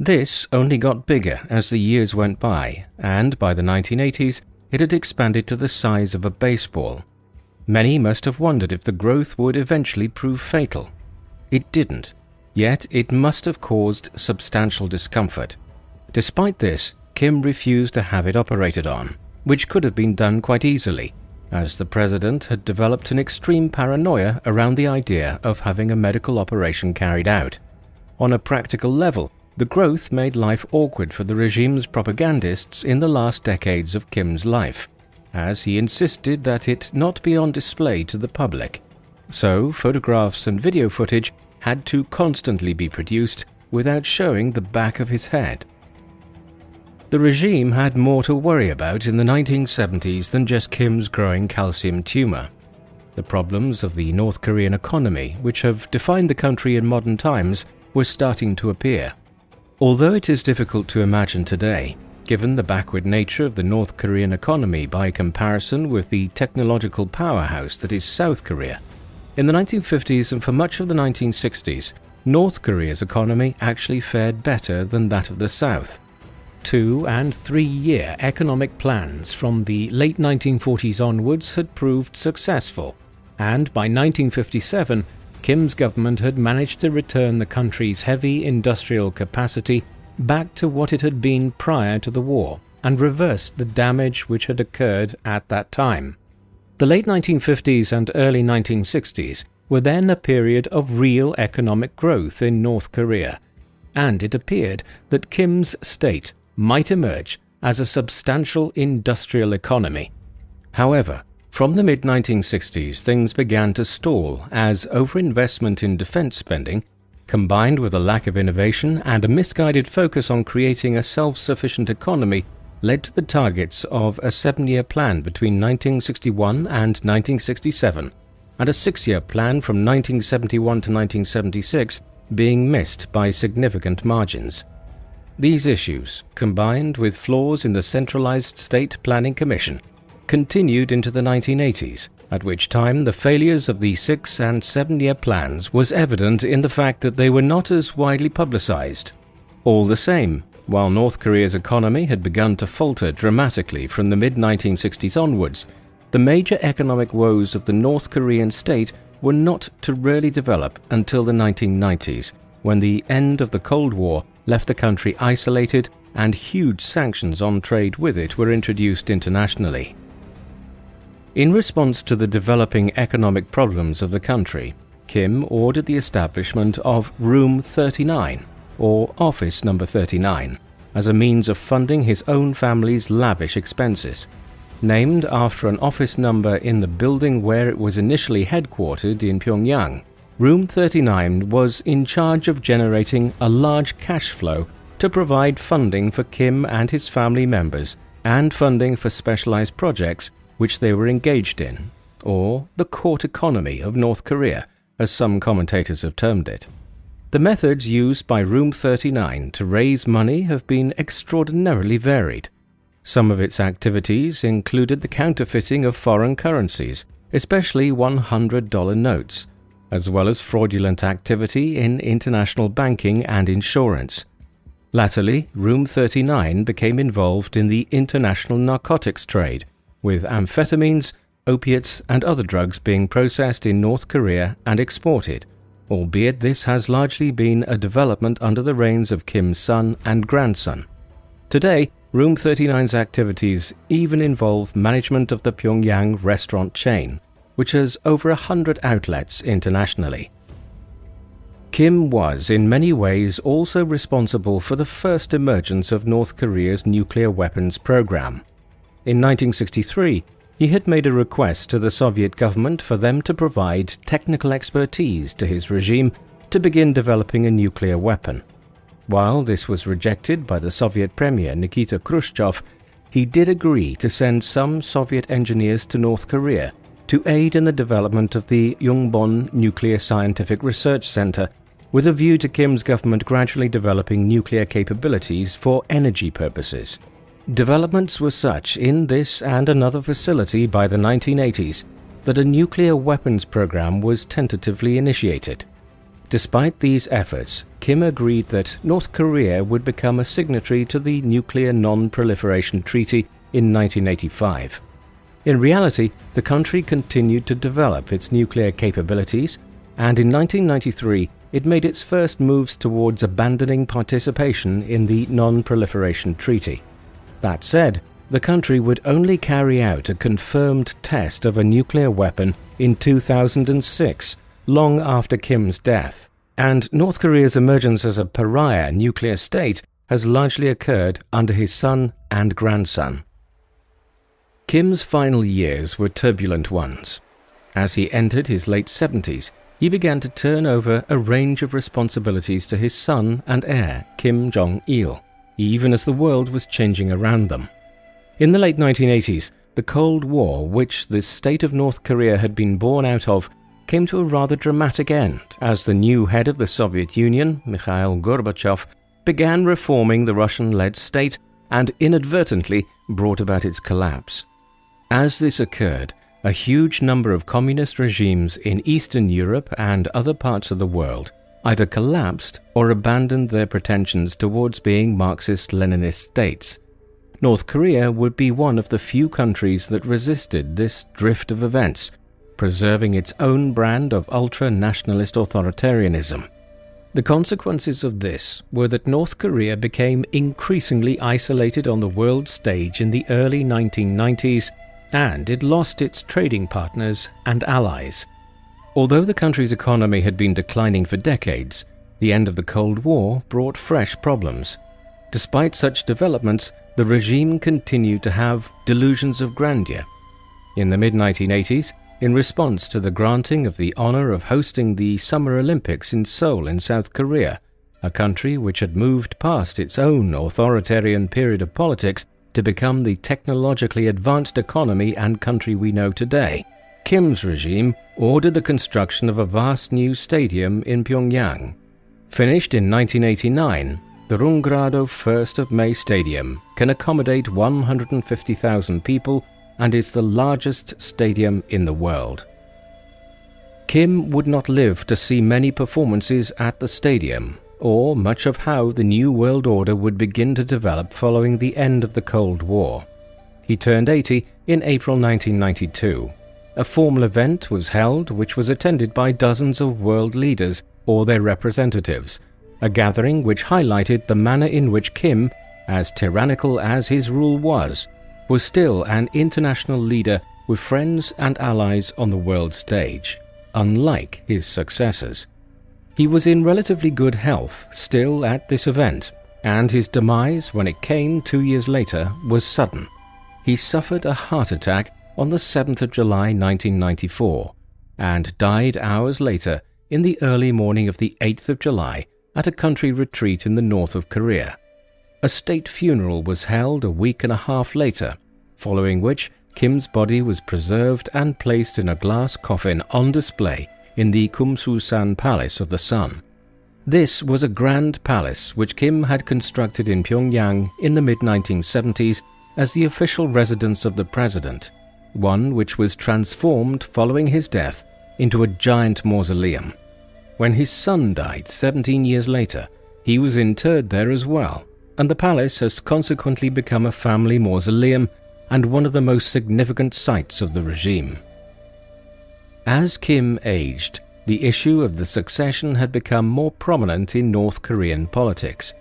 This only got bigger as the years went by, and by the 1980s, it had expanded to the size of a baseball. Many must have wondered if the growth would eventually prove fatal. It didn't, yet it must have caused substantial discomfort. Despite this, Kim refused to have it operated on, which could have been done quite easily, as the president had developed an extreme paranoia around the idea of having a medical operation carried out. On a practical level, the growth made life awkward for the regime's propagandists in the last decades of Kim's life, as he insisted that it not be on display to the public. So, photographs and video footage had to constantly be produced without showing the back of his head. The regime had more to worry about in the 1970s than just Kim's growing calcium tumor. The problems of the North Korean economy, which have defined the country in modern times, were starting to appear. Although it is difficult to imagine today, given the backward nature of the North Korean economy by comparison with the technological powerhouse that is South Korea, in the 1950s and for much of the 1960s, North Korea's economy actually fared better than that of the South. 2- and 3-year economic plans from the late 1940s onwards had proved successful, and by 1957, Kim's government had managed to return the country's heavy industrial capacity back to what it had been prior to the war and reversed the damage which had occurred at that time. The late 1950s and early 1960s were then a period of real economic growth in North Korea, and it appeared that Kim's state might emerge as a substantial industrial economy. However, from the mid-1960s, things began to stall as overinvestment in defense spending, combined with a lack of innovation and a misguided focus on creating a self-sufficient economy, led to the targets of a 7-year plan between 1961 and 1967, and a 6-year plan from 1971 to 1976 being missed by significant margins. These issues, combined with flaws in the centralized State Planning Commission, continued into the 1980s, at which time the failures of the 6- and 7-year plans was evident in the fact that they were not as widely publicized. All the same, while North Korea's economy had begun to falter dramatically from the mid-1960s onwards, the major economic woes of the North Korean state were not to really develop until the 1990s, when the end of the Cold War left the country isolated and huge sanctions on trade with it were introduced internationally. In response to the developing economic problems of the country, Kim ordered the establishment of Room 39, or Office Number 39, as a means of funding his own family's lavish expenses. Named after an office number in the building where it was initially headquartered in Pyongyang, Room 39 was in charge of generating a large cash flow to provide funding for Kim and his family members and funding for specialized projects which they were engaged in, or the court economy of North Korea, as some commentators have termed it. The methods used by Room 39 to raise money have been extraordinarily varied. Some of its activities included the counterfeiting of foreign currencies, especially $100 notes, as well as fraudulent activity in international banking and insurance. Latterly, Room 39 became involved in the international narcotics trade, with amphetamines, opiates and other drugs being processed in North Korea and exported, albeit this has largely been a development under the reigns of Kim's son and grandson. Today, Room 39's activities even involve management of the Pyongyang restaurant chain, which has over 100 outlets internationally. Kim was in many ways also responsible for the first emergence of North Korea's nuclear weapons program. In 1963, he had made a request to the Soviet government for them to provide technical expertise to his regime to begin developing a nuclear weapon. While this was rejected by the Soviet Premier Nikita Khrushchev, he did agree to send some Soviet engineers to North Korea to aid in the development of the Yongbyon Nuclear Scientific Research Center, with a view to Kim's government gradually developing nuclear capabilities for energy purposes. Developments were such in this and another facility by the 1980s that a nuclear weapons program was tentatively initiated. Despite these efforts, Kim agreed that North Korea would become a signatory to the Nuclear Non-Proliferation Treaty in 1985. In reality, the country continued to develop its nuclear capabilities, and in 1993 it made its first moves towards abandoning participation in the Non-Proliferation Treaty. That said, the country would only carry out a confirmed test of a nuclear weapon in 2006, long after Kim's death, and North Korea's emergence as a pariah nuclear state has largely occurred under his son and grandson. Kim's final years were turbulent ones. As he entered his late 70s, he began to turn over a range of responsibilities to his son and heir, Kim Jong-il, even as the world was changing around them. In the late 1980s, the Cold War, which the state of North Korea had been born out of, came to a rather dramatic end as the new head of the Soviet Union, Mikhail Gorbachev, began reforming the Russian-led state and inadvertently brought about its collapse. As this occurred, a huge number of communist regimes in Eastern Europe and other parts of the world either collapsed or abandoned their pretensions towards being Marxist-Leninist states. North Korea would be one of the few countries that resisted this drift of events, preserving its own brand of ultra-nationalist authoritarianism. The consequences of this were that North Korea became increasingly isolated on the world stage in the early 1990s, and it lost its trading partners and allies. Although the country's economy had been declining for decades, the end of the Cold War brought fresh problems. Despite such developments, the regime continued to have delusions of grandeur. In the mid-1980s, in response to the granting of the honor of hosting the Summer Olympics in Seoul in South Korea, a country which had moved past its own authoritarian period of politics to become the technologically advanced economy and country we know today, Kim's regime ordered the construction of a vast new stadium in Pyongyang. Finished in 1989, the Rungrado 1st of May Stadium can accommodate 150,000 people and is the largest stadium in the world. Kim would not live to see many performances at the stadium, or much of how the New World Order would begin to develop following the end of the Cold War. He turned 80 in April 1992. A formal event was held which was attended by dozens of world leaders or their representatives, a gathering which highlighted the manner in which Kim, as tyrannical as his rule was still an international leader with friends and allies on the world stage, unlike his successors. He was in relatively good health still at this event, and his demise, when it came 2 years later, was sudden. He suffered a heart attack on the 7th of July 1994, and died hours later in the early morning of the 8th of July at a country retreat in the north of Korea. A state funeral was held a week and a half later, following which Kim's body was preserved and placed in a glass coffin on display in the Kumsusan Palace of the Sun. This was a grand palace which Kim had constructed in Pyongyang in the mid-1970s as the official residence of the president, one which was transformed following his death into a giant mausoleum. When his son died 17 years later, he was interred there as well, and the palace has consequently become a family mausoleum and one of the most significant sites of the regime. As Kim aged, the issue of the succession had become more prominent in North Korean politics.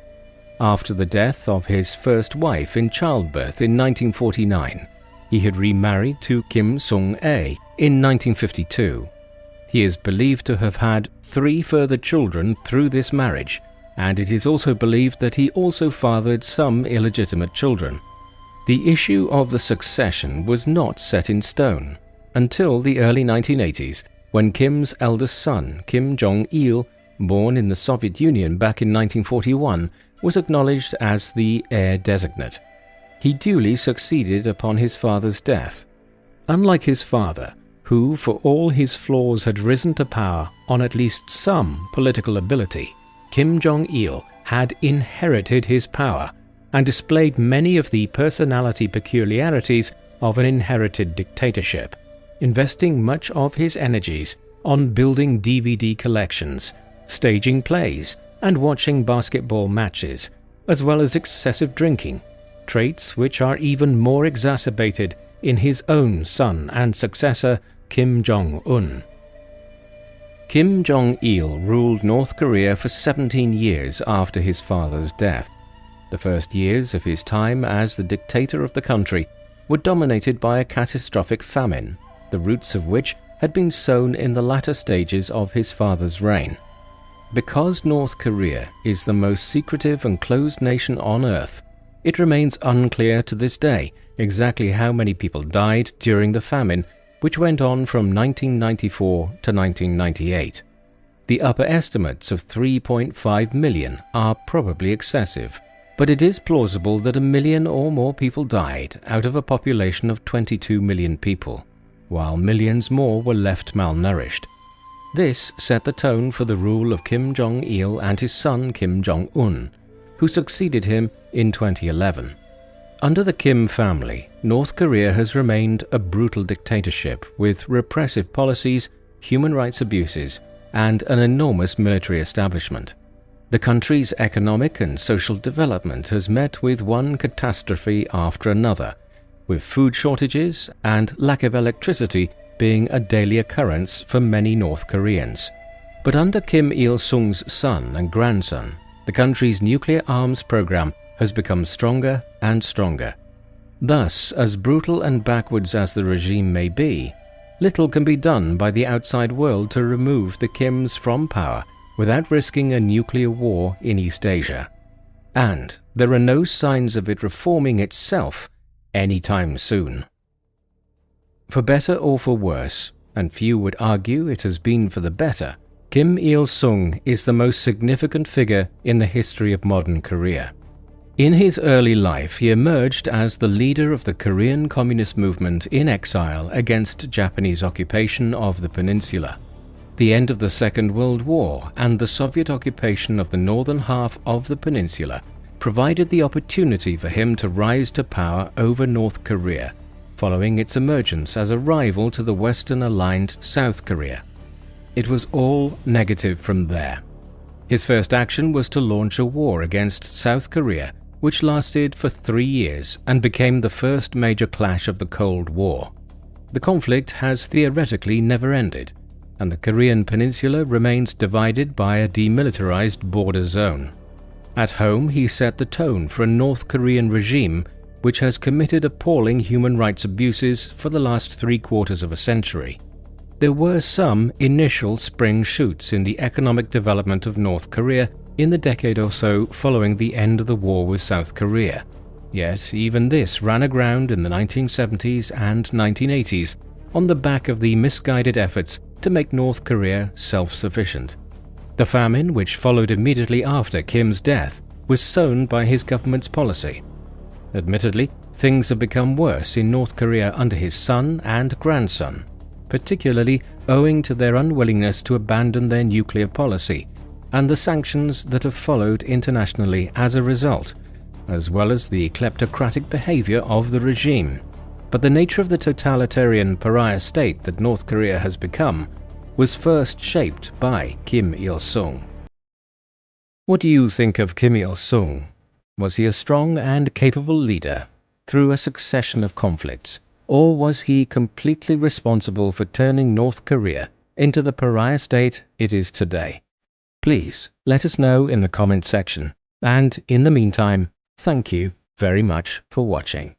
After the death of his first wife in childbirth in 1949, he had remarried to Kim Sung-ae in 1952. He is believed to have had 3 further children through this marriage, and it is also believed that he also fathered some illegitimate children. The issue of the succession was not set in stone until the early 1980s, when Kim's eldest son, Kim Jong-il, born in the Soviet Union back in 1941, was acknowledged as the heir designate. He duly succeeded upon his father's death. Unlike his father, who for all his flaws had risen to power on at least some political ability, Kim Jong-il had inherited his power and displayed many of the personality peculiarities of an inherited dictatorship, investing much of his energies on building DVD collections, staging plays, and watching basketball matches, as well as excessive drinking, traits which are even more exacerbated in his own son and successor, Kim Jong-un. Kim Jong-il ruled North Korea for 17 years after his father's death. The first years of his time as the dictator of the country were dominated by a catastrophic famine, the roots of which had been sown in the latter stages of his father's reign. Because North Korea is the most secretive and closed nation on earth, it remains unclear to this day exactly how many people died during the famine, which went on from 1994 to 1998. The upper estimates of 3.5 million are probably excessive, but it is plausible that 1 million or more people died out of a population of 22 million people, while millions more were left malnourished. This set the tone for the rule of Kim Jong-il and his son Kim Jong-un, who succeeded him in 2011. Under the Kim family, North Korea has remained a brutal dictatorship with repressive policies, human rights abuses, and an enormous military establishment. The country's economic and social development has met with one catastrophe after another, with food shortages and lack of electricity being a daily occurrence for many North Koreans. But under Kim Il-sung's son and grandson, the country's nuclear arms program has become stronger and stronger. Thus, as brutal and backwards as the regime may be, little can be done by the outside world to remove the Kims from power without risking a nuclear war in East Asia. And there are no signs of it reforming itself anytime soon. For better or for worse, and few would argue it has been for the better, Kim Il-sung is the most significant figure in the history of modern Korea. In his early life, he emerged as the leader of the Korean Communist movement in exile against Japanese occupation of the peninsula. The end of the Second World War and the Soviet occupation of the northern half of the peninsula provided the opportunity for him to rise to power over North Korea, following its emergence as a rival to the Western-aligned South Korea. It was all negative from there. His first action was to launch a war against South Korea, which lasted for 3 years and became the first major clash of the Cold War. The conflict has theoretically never ended, and the Korean peninsula remains divided by a demilitarized border zone. At home, he set the tone for a North Korean regime which has committed appalling human rights abuses for the last 3/4 of a century. There were some initial spring shoots in the economic development of North Korea in the decade or so following the end of the war with South Korea. Yet even this ran aground in the 1970s and 1980s on the back of the misguided efforts to make North Korea self-sufficient. The famine, which followed immediately after Kim's death, was sown by his government's policy. Admittedly, things have become worse in North Korea under his son and grandson, particularly owing to their unwillingness to abandon their nuclear policy and the sanctions that have followed internationally as a result, as well as the kleptocratic behavior of the regime. But the nature of the totalitarian pariah state that North Korea has become was first shaped by Kim Il-sung. What do you think of Kim Il-sung? Was he a strong and capable leader through a succession of conflicts, or was he completely responsible for turning North Korea into the pariah state it is today? Please let us know in the comment section, and in the meantime, thank you very much for watching.